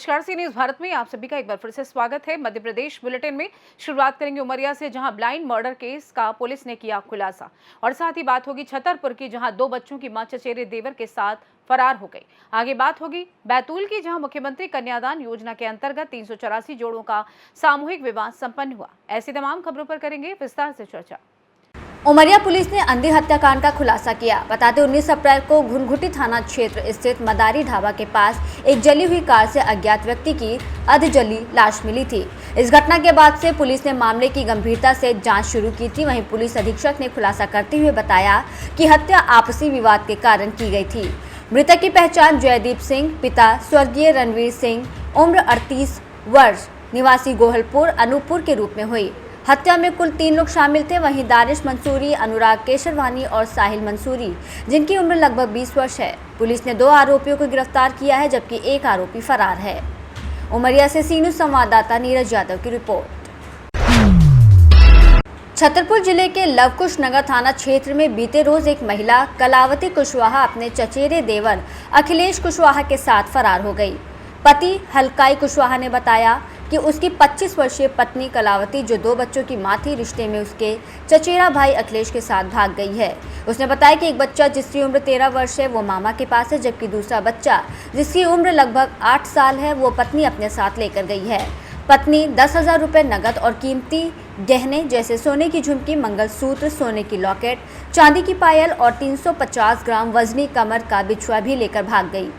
नमस्कार, सी न्यूज भारत में आप सभी का एक बार फिर से स्वागत है। मध्य प्रदेश बुलेटिन में शुरुआत करेंगे उमरिया से, जहां ब्लाइंड मर्डर केस का पुलिस ने किया खुलासा। और साथ ही बात होगी छतरपुर की, जहां 2 बच्चों की मां चचेरे देवर के साथ फरार हो गई। आगे बात होगी बैतूल की, जहां मुख्यमंत्री कन्यादान योजना के अंतर्गत 384 जोड़ों का सामूहिक विवाह संपन्न हुआ। ऐसी तमाम खबरों पर करेंगे विस्तार से चर्चा। उमरिया पुलिस ने अंधी हत्याकांड का खुलासा किया। बता दें 19 अप्रैल को घुनघुटी थाना क्षेत्र स्थित मदारी ढाबा के पास एक जली हुई कार से अज्ञात व्यक्ति की अधजली लाश मिली थी। इस घटना के बाद से पुलिस ने मामले की गंभीरता से जांच शुरू की थी। वहीं पुलिस अधीक्षक ने खुलासा करते हुए बताया कि हत्या आपसी विवाद के कारण की गई थी। मृतक की पहचान जयदीप सिंह, पिता स्वर्गीय रणवीर सिंह, उम्र 38 वर्ष, निवासी गोहलपुर अनूपपुर के रूप में हुई। हत्या में कुल 3 लोग शामिल थे। वहीं दानिश मंसूरी, अनुराग केशरवानी और साहिल मंसूरी, जिनकी उम्र लगभग 20 वर्ष है। पुलिस ने 2 आरोपियों को गिरफ्तार किया है, जबकि एक आरोपी फरार है। उमरिया से सी न्यूज संवाददाता नीरज यादव की रिपोर्ट। छतरपुर जिले के लवकुश नगर थाना क्षेत्र में बीते रोज एक महिला कलावती कुशवाहा अपने चचेरे देवर अखिलेश कुशवाहा के साथ फरार हो गई। पति हलकाई कुशवाहा ने बताया कि उसकी 25 वर्षीय पत्नी कलावती, जो 2 बच्चों की मां थी, रिश्ते में उसके चचेरा भाई अखिलेश के साथ भाग गई है। उसने बताया कि एक बच्चा जिसकी उम्र 13 वर्ष है वो मामा के पास है, जबकि दूसरा बच्चा जिसकी उम्र लगभग 8 साल है वो पत्नी अपने साथ लेकर गई है। पत्नी 10,000 रुपये नकद और कीमती गहने जैसे सोने की झुमकी, मंगलसूत्र, सोने की लॉकेट, चांदी की पायल और 350 ग्राम वजनी कमर का बिछुआ भी लेकर भाग गई।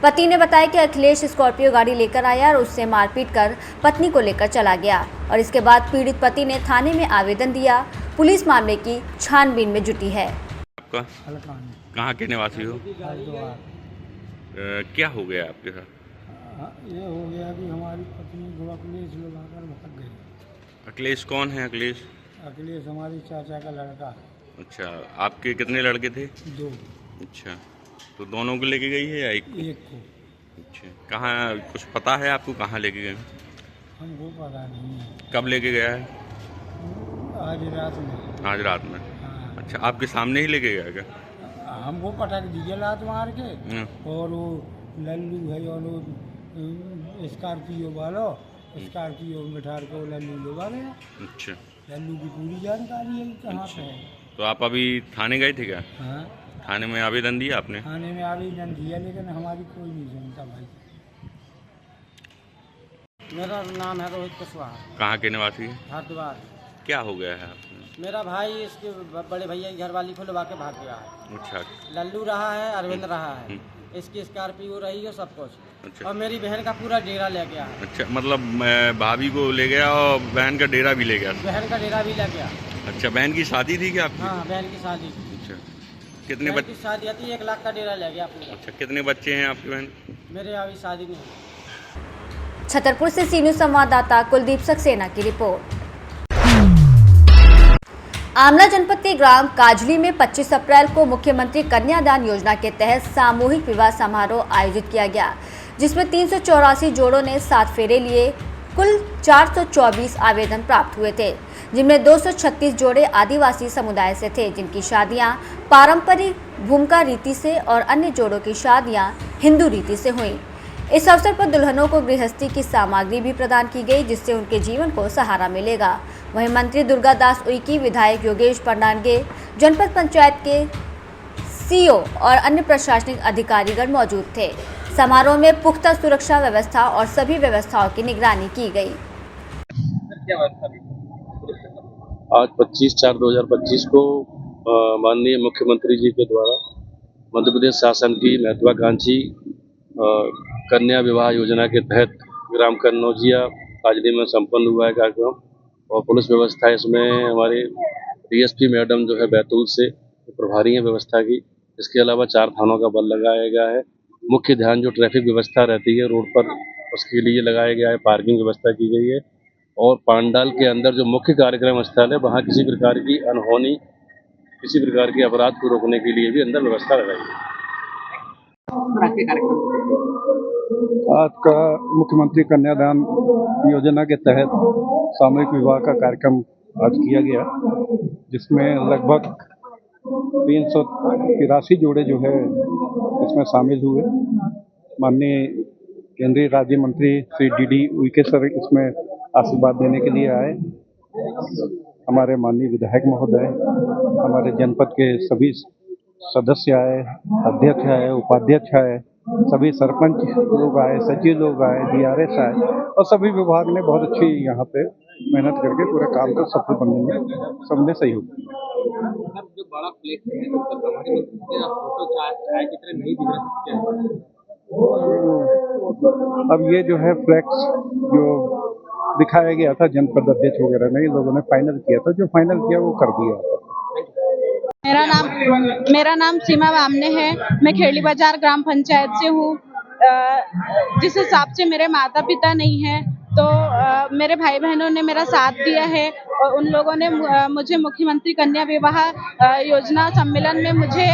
पति ने बताया कि अखिलेश स्कॉर्पियो गाड़ी लेकर आया और उससे मारपीट कर पत्नी को लेकर चला गया और इसके बाद पीड़ित पति ने थाने में आवेदन दिया। पुलिस मामले की छानबीन में जुटी है। आपका कहाँ के निवासी हो? क्या हो गया आपके साथ? ये हो गया कि हमारी पत्नी को अखिलेश लगाकर भाग गई। अखिलेश कौन है अखिलेश? अखिलेश हमारी चाचा का लड़का। अच्छा, आपके कितने लड़के थे? 2। अच्छा, तो दोनों को लेके गई है या एक को? अच्छा, कहाँ कुछ पता है आपको कहाँ लेके गए? हमको पता नहीं है। कब लेके गया है? आज रात में। आज रात में? हाँ। अच्छा, आपके सामने ही लेके गया क्या? हमको पटक दिया लात मार के। और वो लल्लू है और वो स्कॉर्पियो वालो, स्कॉर्पियो में बिठा के लल्लू लगा गया। अच्छा, लल्लू की पूरी जानकारी है कहाँ पे है। तो आप अभी थाने गए थे क्या? हाँ, थाने में आवेदन दिया आपने? थाने में आवेदन दिया, लेकिन हमारी कोई नहीं सुनता भाई। मेरा नाम है रोहित कुशवाहा। कहाँ के निवासी है? हरिद्वार। क्या हो गया है आपने? मेरा भाई इसके बड़े भैया की घरवाली को लगा के भाग गया है। अच्छा, लल्लू रहा है, अरविंद रहा है, इसकी स्कॉर्पियो रही है, सब कुछ। अच्छा। और मेरी बहन का पूरा डेरा ले गया है। अच्छा, मतलब भाभी को ले गया और बहन का डेरा भी ले गया? बहन का डेरा भी ले गया। अच्छा, बहन की शादी थी क्या आपकी? हाँ, बहन की शादी। अच्छा, कितने बहन की शादी थी, 1 लाख का डेरा ले गया पूरा। अच्छा, कितने बच्चे हैं आपकी बहन? मेरे अभी शादी नहीं। छतरपुर से सी न्यूज संवाददाता कुलदीप सक्सेना की रिपोर्ट। आमला जनपद के ग्राम काजली में 25 अप्रैल को मुख्यमंत्री कन्यादान योजना के तहत सामूहिक विवाह समारोह आयोजित किया गया, जिसमें 384 जोड़ों ने 7 फेरे लिए। कुल 424 आवेदन प्राप्त हुए थे, जिनमें 236 जोड़े आदिवासी समुदाय से थे, जिनकी शादियां पारंपरिक भूमिका रीति से और अन्य जोड़ों की शादियां हिंदू रीति से हुई। इस अवसर पर दुल्हनों को गृहस्थी की सामग्री भी प्रदान की गई, जिससे उनके जीवन को सहारा मिलेगा। वहीं मंत्री दुर्गा दास उइकी, विधायक योगेश पंडानगे, जनपद पंचायत के सीईओ और अन्य प्रशासनिक अधिकारीगण मौजूद थे। समारोह में पुख्ता सुरक्षा व्यवस्था और सभी व्यवस्थाओं की निगरानी की गई। आज 25/4/2025 को माननीय मुख्यमंत्री जी के द्वारा मध्य प्रदेश शासन की महत्वाकांक्षी कन्या विवाह योजना के तहत ग्राम कन्नौजिया काजली में संपन्न हुआ है कार्यक्रम। और पुलिस व्यवस्था इसमें हमारे डीएसपी मैडम जो है बैतूल से प्रभारी हैं व्यवस्था की। इसके अलावा 4 थानों का बल लगाया गया है। मुख्य ध्यान जो ट्रैफिक व्यवस्था रहती है रोड पर, उसके लिए लगाया गया है। पार्किंग व्यवस्था की गई है और पांडाल के अंदर जो मुख्य कार्यक्रम स्थल है वहाँ किसी प्रकार की अनहोनी, किसी प्रकार के अपराध को रोकने के लिए भी अंदर व्यवस्था लगाई है। आज का मुख्यमंत्री कन्यादान योजना के तहत सामूहिक विवाह का कार्यक्रम आज किया गया, जिसमें लगभग 383 जोड़े जो है इसमें शामिल हुए। माननीय केंद्रीय राज्य मंत्री श्री डी उइके सर इसमें आशीर्वाद देने के लिए आए। हमारे माननीय विधायक महोदय, हमारे जनपद के सभी सदस्य आए, अध्यक्ष आए, उपाध्यक्ष आए, सभी सरपंच लोग आए, सचिव लोग आए, DRS आए और सभी विभाग ने बहुत अच्छी यहाँ पे मेहनत करके पूरे काम को सफल बनने में सबने सहयोग किया। जो बड़ा प्लेट है तो प्रधानमंत्री के फोटो छायाचित्र नहीं दिख रहे हैं। अब ये जो है फ्लैक्स जो दिखाया गया था जनपद अध्यक्ष वगैरह ने, इन लोगों ने फाइनल किया था, जो फाइनल किया वो कर दिया। मेरा नाम सीमा बामने है। मैं खेड़ी बाजार ग्राम पंचायत से हूँ। जिस हिसाब से मेरे माता पिता नहीं हैं तो मेरे भाई बहनों ने मेरा साथ दिया है और उन लोगों ने मुझे मुख्यमंत्री कन्या विवाह योजना सम्मेलन में मुझे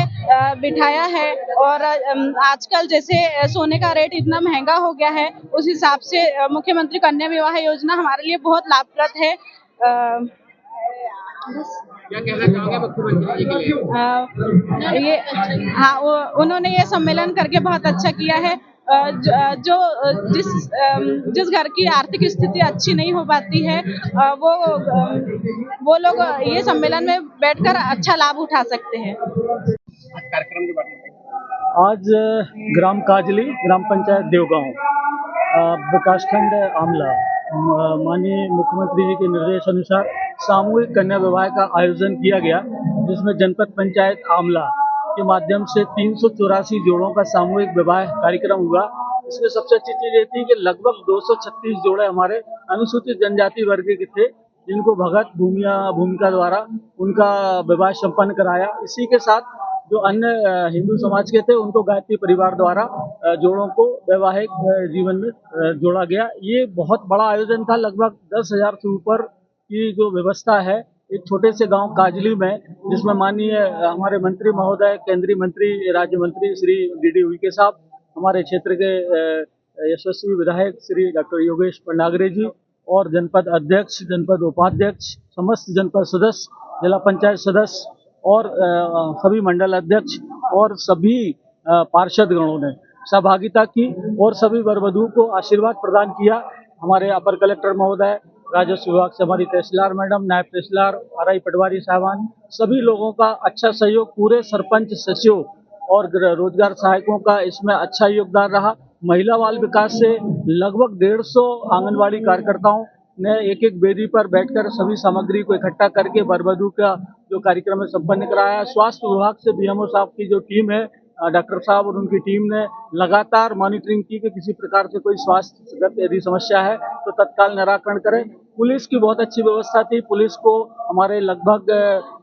बिठाया है। और आजकल जैसे सोने का रेट इतना महंगा हो गया है, उस हिसाब से मुख्यमंत्री कन्या विवाह योजना हमारे लिए बहुत लाभप्रद है। क्या कहना चाहोगे मुख्यमंत्री जी के लिए? उन्होंने ये सम्मेलन करके बहुत अच्छा किया है। जिस घर की आर्थिक स्थिति अच्छी नहीं हो पाती है वो लोग ये सम्मेलन में बैठकर अच्छा लाभ उठा सकते हैं। कार्यक्रम के बारे में आज ग्राम काजली, ग्राम पंचायत देवगांव, विकासखंड आमला, माननीय मुख्यमंत्री जी के निर्देश अनुसार सामूहिक कन्या विवाह का आयोजन किया गया, जिसमें जनपद पंचायत आमला के माध्यम से 384 जोड़ों का सामूहिक विवाह कार्यक्रम हुआ। इसमें सबसे अच्छी चीज ये थी कि लगभग 236 जोड़े हमारे अनुसूचित जनजाति वर्ग के थे, जिनको भगत भूमिका द्वारा उनका विवाह संपन्न कराया। इसी के साथ जो अन्य हिंदू समाज के थे उनको गायत्री परिवार द्वारा जोड़ों को वैवाहिक जीवन में जोड़ा गया। ये बहुत बड़ा आयोजन था। लगभग 10,000 से ऊपर की जो व्यवस्था है एक छोटे से गांव काजली में, जिसमें माननीय हमारे मंत्री महोदय, केंद्रीय मंत्री, राज्य मंत्री श्री डी उइके साहब, हमारे क्षेत्र के यशस्वी विधायक श्री डॉक्टर योगेश पंडागरे जी और जनपद अध्यक्ष, जनपद उपाध्यक्ष, समस्त जनपद सदस्य, जिला पंचायत सदस्य और सभी मंडल अध्यक्ष और सभी पार्षद गणों ने सहभागिता की और सभी वर वधू को आशीर्वाद प्रदान किया। हमारे अपर कलेक्टर महोदय, राजस्व विभाग से हमारी तहसीलदार मैडम, नायब तहसीलदार, RI पटवारी साहबान, सभी लोगों का अच्छा सहयोग, पूरे सरपंच, सचिव और रोजगार सहायकों का इसमें अच्छा योगदान रहा। महिला बाल विकास से लगभग 150 आंगनबाड़ी कार्यकर्ताओं ने एक वेदी पर बैठकर सभी सामग्री को इकट्ठा करके वर वधू का जो कार्यक्रम है संपन्न कराया। स्वास्थ्य विभाग से BMO साहब की जो टीम है, डॉक्टर साहब और उनकी टीम ने लगातार मॉनिटरिंग की कि किसी प्रकार से कोई स्वास्थ्यगत यदि समस्या है तो तत्काल निराकरण करें। पुलिस की बहुत अच्छी व्यवस्था थी। पुलिस को हमारे लगभग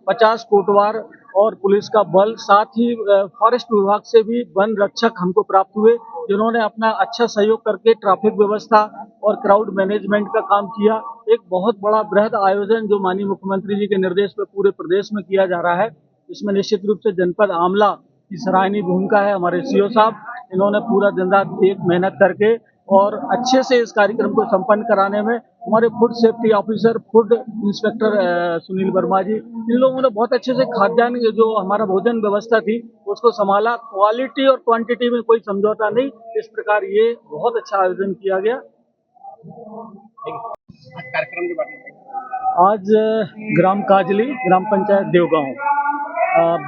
50 कोटवार और पुलिस का बल, साथ ही फॉरेस्ट विभाग से भी वन रक्षक हमको प्राप्त हुए, जिन्होंने अपना अच्छा सहयोग करके ट्रैफिक व्यवस्था और क्राउड मैनेजमेंट का काम किया। एक बहुत बड़ा बृहद आयोजन जो माननीय मुख्यमंत्री जी के निर्देश पर पूरे प्रदेश में किया जा रहा है, इसमें निश्चित रूप से जनपद आमला की सराहनीय भूमिका है। हमारे CO साहब, इन्होंने पूरा दिन रात एक मेहनत करके और अच्छे से इस कार्यक्रम को संपन्न कराने में हमारे food safety officer, food inspector Sunil Verma ji, इन लोगों ने बहुत अच्छे से खाद्यान्न जो हमारा भोजन व्यवस्था थी उसको संभाला। क्वालिटी और क्वांटिटी में कोई समझौता नहीं। इस प्रकार ये बहुत अच्छा आयोजन किया गया। कार्यक्रम के बारे में आज ग्राम काजली, ग्राम पंचायत देवगांव,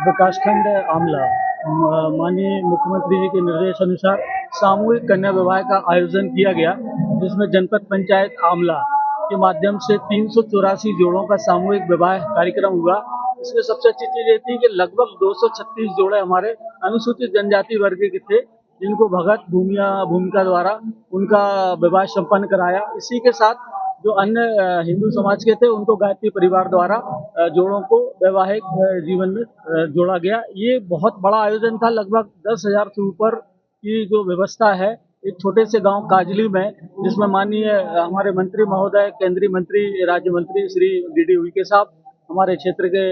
विकासखंड आमला, माननीय मुख्यमंत्री जी के निर्देश अनुसार सामूहिक कन्या विवाह का आयोजन किया गया, जिसमें जनपद पंचायत आमला के माध्यम से 384 जोड़ों का सामूहिक विवाह कार्यक्रम हुआ। इसमें सबसे अच्छी चीज ये थी कि लगभग 236 जोड़े हमारे अनुसूचित जनजाति वर्ग के थे, जिनको भगत भूमिका द्वारा उनका विवाह संपन्न कराया। इसी के साथ जो अन्य हिंदू समाज के थे उनको गायत्री परिवार द्वारा जोड़ों को वैवाहिक जीवन में जोड़ा गया। ये बहुत बड़ा आयोजन था। लगभग 10,000 से ऊपर की जो व्यवस्था है एक छोटे से गांव काजली में, जिसमें माननीय हमारे मंत्री महोदय, केंद्रीय मंत्री, राज्य मंत्री श्री डी उइके साहब, हमारे क्षेत्र के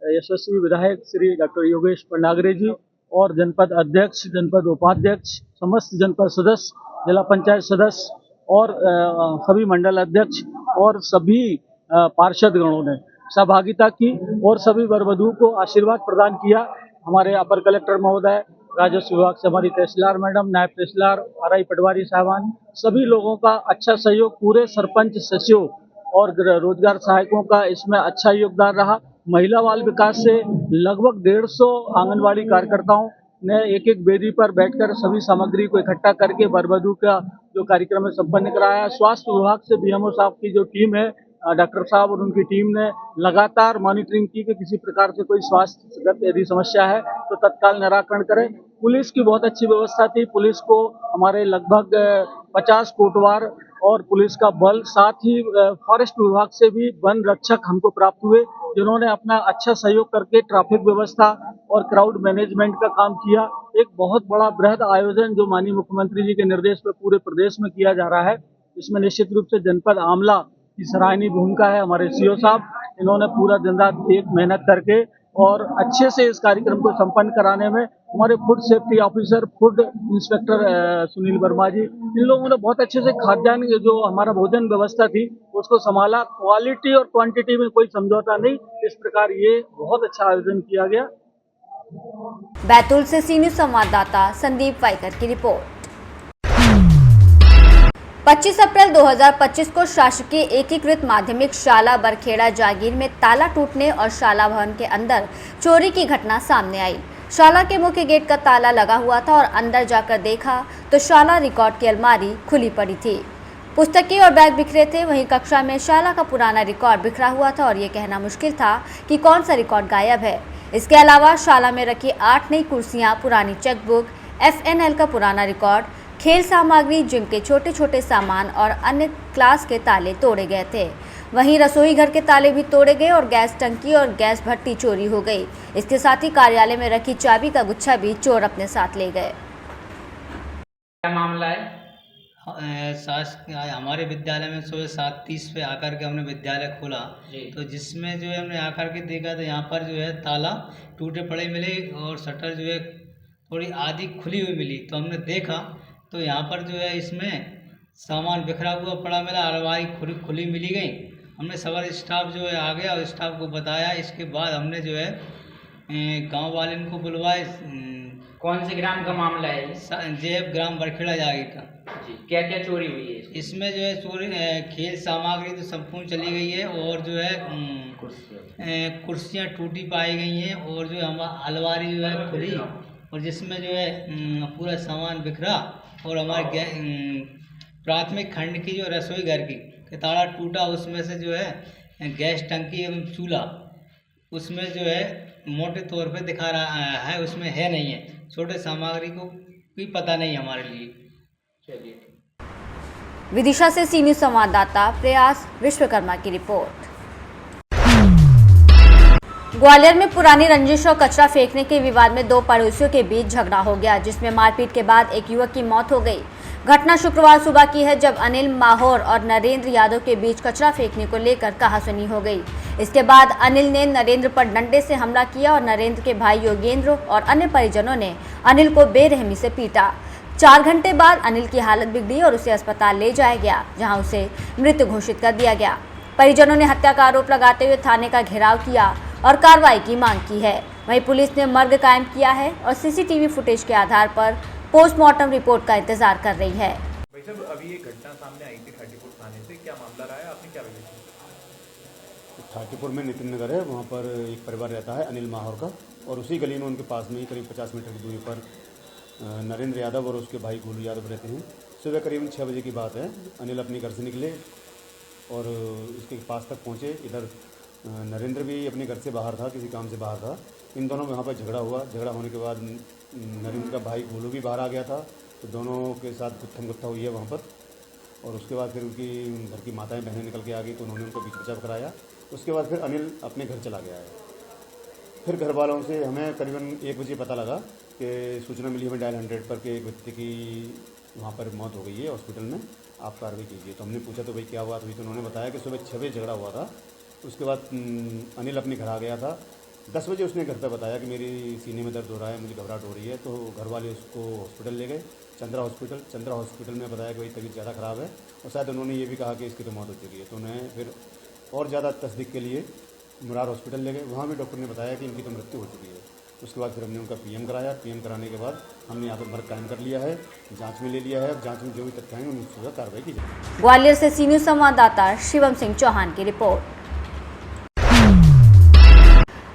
यशस्वी विधायक श्री डॉक्टर योगेश पंडागरे जी और जनपद अध्यक्ष, जनपद उपाध्यक्ष, समस्त जनपद सदस्य, जिला पंचायत सदस्य और सभी मंडल अध्यक्ष और सभी पार्षद गणों ने सहभागिता की और सभी वर वधू को आशीर्वाद प्रदान किया। हमारे अपर कलेक्टर महोदय, राजस्व विभाग से हमारी तहसीलदार मैडम, नायब तहसीलदार, आरआई पटवारी साहबान, सभी लोगों का अच्छा सहयोग, पूरे सरपंच, सचिव और रोजगार सहायकों का इसमें अच्छा योगदान रहा। महिला बाल विकास से लगभग 150 आंगनबाड़ी कार्यकर्ताओं ने एक एक वेदी पर बैठकर सभी सामग्री को इकट्ठा करके वर-वधू का जो कार्यक्रम है संपन्न कराया। स्वास्थ्य विभाग से बीएमओ साहब की जो टीम है, डॉक्टर साहब और उनकी टीम ने लगातार मॉनिटरिंग की कि किसी प्रकार से कोई स्वास्थ्यगत यदि समस्या है तो तत्काल निराकरण करें। पुलिस की बहुत अच्छी व्यवस्था थी। पुलिस को हमारे लगभग 50 कोटवार और पुलिस का बल, साथ ही फॉरेस्ट विभाग से भी वन रक्षक हमको प्राप्त हुए, जिन्होंने अपना अच्छा सहयोग करके ट्रैफिक व्यवस्था और क्राउड मैनेजमेंट का काम किया। एक बहुत बड़ा बृहद आयोजन जो माननीय मुख्यमंत्री जी के निर्देश पर पूरे प्रदेश में किया जा रहा है, इसमें निश्चित रूप से जनपद आमला की सराहनीय भूमिका है। हमारे सीओ साहब, इन्होंने पूरा दिन रात एक मेहनत करके और अच्छे से इस कार्यक्रम को संपन्न कराने में हमारे food safety officer, food inspector Sunil Verma ji, इन लोगों ने बहुत अच्छे से खाद्यान्न जो हमारा भोजन व्यवस्था थी उसको संभाला। क्वालिटी और क्वांटिटी में कोई समझौता नहीं। इस प्रकार ये बहुत अच्छा आयोजन किया गया। बैतूल से सी न्यूज संवाददाता संदीप वाइकर की रिपोर्ट। 25 अप्रैल 2025 को शासकीय एकीकृत माध्यमिक शाला बरखेड़ा जागीर में ताला टूटने और शाला भवन के अंदर चोरी की घटना सामने आई। शाला के मुख्य गेट का ताला लगा हुआ था और अंदर जाकर देखा तो शाला रिकॉर्ड की अलमारी खुली पड़ी थी। पुस्तकें और बैग बिखरे थे। वहीं कक्षा में शाला का पुराना रिकॉर्ड बिखरा हुआ था और ये कहना मुश्किल था कि कौन सा रिकॉर्ड गायब है। इसके अलावा शाला में रखी 8 नई कुर्सियां, पुरानी चेकबुक, FNL का पुराना रिकॉर्ड, खेल सामग्री, जिम के छोटे छोटे सामान और अन्य क्लास के ताले तोड़े गए थे। वहीं रसोई घर के ताले भी तोड़े गए और गैस टंकी और गैस भट्टी चोरी हो गई। इसके साथ ही कार्यालय में रखी चाबी का गुच्छा भी चोर अपने साथ ले गए। क्या मामला है? हमारे विद्यालय में सुबह 7:30 पे आकर के हमने विद्यालय खोला, तो जिसमें जो है हमने आकर के देखा तो यहाँ पर जो है ताला टूटे पड़े मिले और शटर जो है थोड़ी आधी खुली हुई मिली। तो हमने देखा तो यहाँ पर जो है इसमें सामान बिखरा हुआ पड़ा मिला, अलमारी खुली मिली गई। हमने सवार स्टाफ जो है आ गया और स्टाफ को बताया। इसके बाद हमने जो है गांव वाले को बुलवाए। कौन से ग्राम का मामला है? जेब ग्राम बरखेड़ा जागीर का। जी, क्या क्या चोरी हुई है? इसमें जो है चोरी खेल सामग्री तो संपूर्ण चली गई है और जो है कुर्सियाँ टूटी पाई गई हैं और जो है अलमारी जो है खुली और जिसमें जो है पूरा सामान बिखरा और हमारे प्राथमिक खंड की जो रसोई घर की ताला टूटा। उसमें से जो है गैस टंकी एवं चूल्हा उसमें जो है मोटे तौर पे दिखा रहा है, उसमें है नहीं है। छोटे सामग्री को भी पता नहीं हमारे लिए। चलिए। विदिशा से सी न्यूज संवाददाता प्रयास विश्वकर्मा की रिपोर्ट। ग्वालियर में पुरानी रंजिश और कचरा फेंकने के विवाद में 2 पड़ोसियों के बीच झगड़ा हो गया, जिसमें मारपीट के बाद एक युवक की मौत हो गई। घटना शुक्रवार सुबह की है, जब अनिल माहौर और नरेंद्र यादव के बीच कचरा फेंकने को लेकर कहासुनी हो गई। इसके बाद अनिल ने नरेंद्र पर डंडे से हमला किया और नरेंद्र के भाई योगेंद्र और अन्य परिजनों ने अनिल को बेरहमी से पीटा। 4 घंटे बाद अनिल की हालत बिगड़ी और उसे अस्पताल ले जाया गया, जहां उसे मृत घोषित कर दिया गया। परिजनों ने हत्या का आरोप लगाते हुए थाने का घेराव किया और कार्रवाई की मांग की है। वहीं पुलिस ने मर्ग कायम किया है और सीसीटीवी फुटेज के आधार पर पोस्टमार्टम रिपोर्ट का इंतजार कर रही है। भाई साहब, अभी एक घटना सामने आई थी 34 थाने से, क्या मामला रहा है? आपने क्या विवेचना? 34 में नितिन नगर है, वहाँ पर एक परिवार रहता है अनिल माहौर का, और उसी गली में उनके पास में ही करीब 50 मीटर की दूरी पर नरेंद्र यादव और उसके भाई गोलू यादव रहते हैं। सुबह करीबन 6 बजे की बात है। अनिल अपने घर से निकले और इसके पास तक पहुँचे। इधर नरेंद्र भी अपने घर से बाहर था, किसी काम से बाहर था। इन दोनों में वहाँ पर झगड़ा हुआ। झगड़ा होने के बाद नरेंद्र का भाई गोलू भी बाहर आ गया था, तो दोनों के साथ गुत्थम गुत्था हुई है वहाँ पर। और उसके बाद फिर उनकी घर की माताएं बहनें निकल के आ गई, तो उन्होंने उनको बीच बचाव कराया। उसके बाद फिर अनिल अपने घर चला गया है। फिर घर वालों से हमें करीबन 1 बजे पता लगा कि सूचना मिली हमें डायल 100 पर कि एक व्यक्ति की वहाँ पर मौत हो गई है हॉस्पिटल में, आप कार्रवाई कीजिए। तो हमने पूछा तो भाई क्या बात हुई, तो उन्होंने बताया कि सुबह 6 बजे झगड़ा हुआ था। उसके बाद अनिल अपने घर आ गया था। 10 बजे उसने घर पर बताया कि मेरी सीने में दर्द हो रहा है, मुझे घबराहट हो रही है। तो घर वाले उसको हॉस्पिटल ले गए, चंद्रा हॉस्पिटल में बताया कि भाई तबीयत ज़्यादा ख़राब है, और शायद उन्होंने ये भी कहा कि इसकी तो मौत हो चुकी है। तो उन्हें फिर और ज़्यादा तस्दीक के लिए मुरार हॉस्पिटल ले गए। वहाँ भी डॉक्टर ने बताया कि इनकी तो मृत्यु हो चुकी है। उसके बाद फिर हमने उनका पीएम कराया। पीएम कराने के बाद हमने यहाँ पर वर्क कायम कर लिया है, जांच में ले लिया है। अब जांच में जो भी तथ्य आएंगे उन पर कार्रवाई की जाएगी। ग्वालियर से सी न्यूज़ संवाददाता शिवम सिंह चौहान की रिपोर्ट।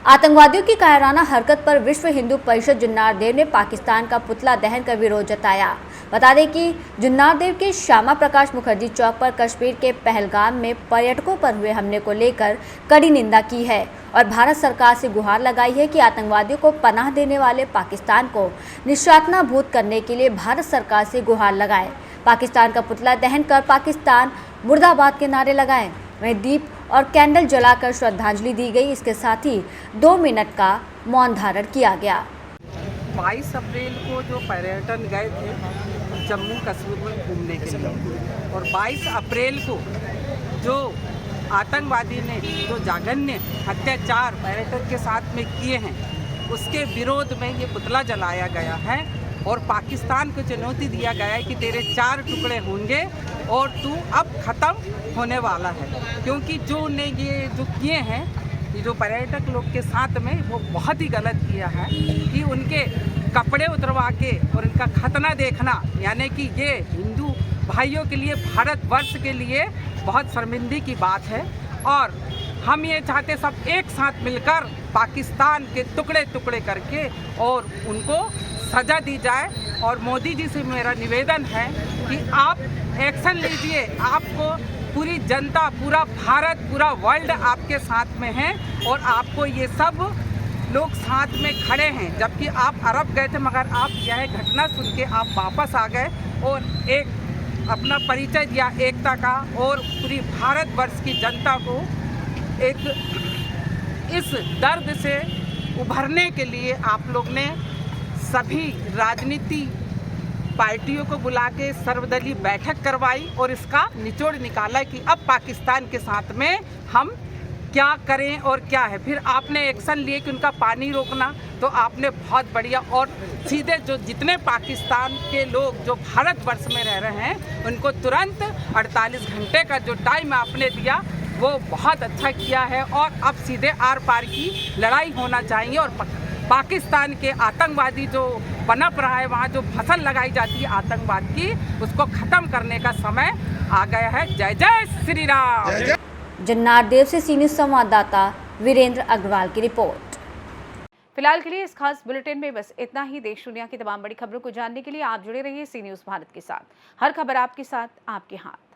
आतंकवादियों की कायराना हरकत पर विश्व हिंदू परिषद जुन्नार देव ने पाकिस्तान का पुतला दहन कर विरोध जताया। बता दें कि जुन्नार देव के श्यामा प्रकाश मुखर्जी चौक पर कश्मीर के पहलगाम में पर्यटकों पर हुए हमले को लेकर कड़ी निंदा की है और भारत सरकार से गुहार लगाई है कि आतंकवादियों को पनाह देने वाले पाकिस्तान को निशानाबूद करने के लिए भारत सरकार से गुहार लगाए। पाकिस्तान का पुतला दहन कर पाकिस्तान मुर्दाबाद के नारे लगाए। वहीं दीप और कैंडल जलाकर श्रद्धांजलि दी गई। इसके साथ ही 2 मिनट का मौन धारण किया गया। 22 अप्रैल को जो पर्यटन गए थे जम्मू कश्मीर में घूमने के लिए और 22 अप्रैल को जो आतंकवादी ने जो जघन्य अत्याचार पर्यटक के साथ में किए हैं उसके विरोध में ये पुतला जलाया गया है और पाकिस्तान को चुनौती दिया गया है कि तेरे 4 टुकड़े होंगे और तू अब ख़त्म होने वाला है, क्योंकि जो ने ये जो किए हैं ये जो पर्यटक लोग के साथ में वो बहुत ही गलत किया है कि उनके कपड़े उतरवा के और इनका खतना देखना, यानी कि ये हिंदू भाइयों के लिए भारतवर्ष के लिए बहुत शर्मिंदगी की बात है। और हम ये चाहते सब एक साथ मिलकर पाकिस्तान के टुकड़े टुकड़े करके और उनको सज़ा दी जाए। और मोदी जी से मेरा निवेदन है कि आप एक्शन लीजिए। आपको पूरी जनता, पूरा भारत, पूरा वर्ल्ड आपके साथ में है और आपको ये सब लोग साथ में खड़े हैं। जबकि आप अरब गए थे मगर आप यह घटना सुन के आप वापस आ गए और एक अपना परिचय दिया एकता का और पूरी भारतवर्ष की जनता को एक इस दर्द से उभरने के लिए आप लोग ने सभी राजनीति पार्टियों को बुला के सर्वदलीय बैठक करवाई और इसका निचोड़ निकाला कि अब पाकिस्तान के साथ में हम क्या करें और क्या है। फिर आपने एक्शन लिए कि उनका पानी रोकना, तो आपने बहुत बढ़िया और सीधे जो जितने पाकिस्तान के लोग जो भारतवर्ष में रह रहे हैं उनको तुरंत 48 घंटे का जो टाइम आपने दिया वो बहुत अच्छा किया है। और अब सीधे आर पार की लड़ाई होना चाहिए और पाकिस्तान के आतंकवादी जो पनप रहा है, वहाँ जो फसल लगाई जाती है आतंकवाद की, उसको ख़त्म करने का समय आ गया है। जय जय श्री राम। जुन्नार देव से सी न्यूज़ संवाददाता वीरेंद्र अग्रवाल की रिपोर्ट। फिलहाल के लिए इस खास बुलेटिन में बस इतना ही। देश दुनिया की तमाम बड़ी खबरों को जानने के लिए आप जुड़े रहिए सी न्यूज़ भारत के साथ। हर खबर आपके साथ, आपके हाथ।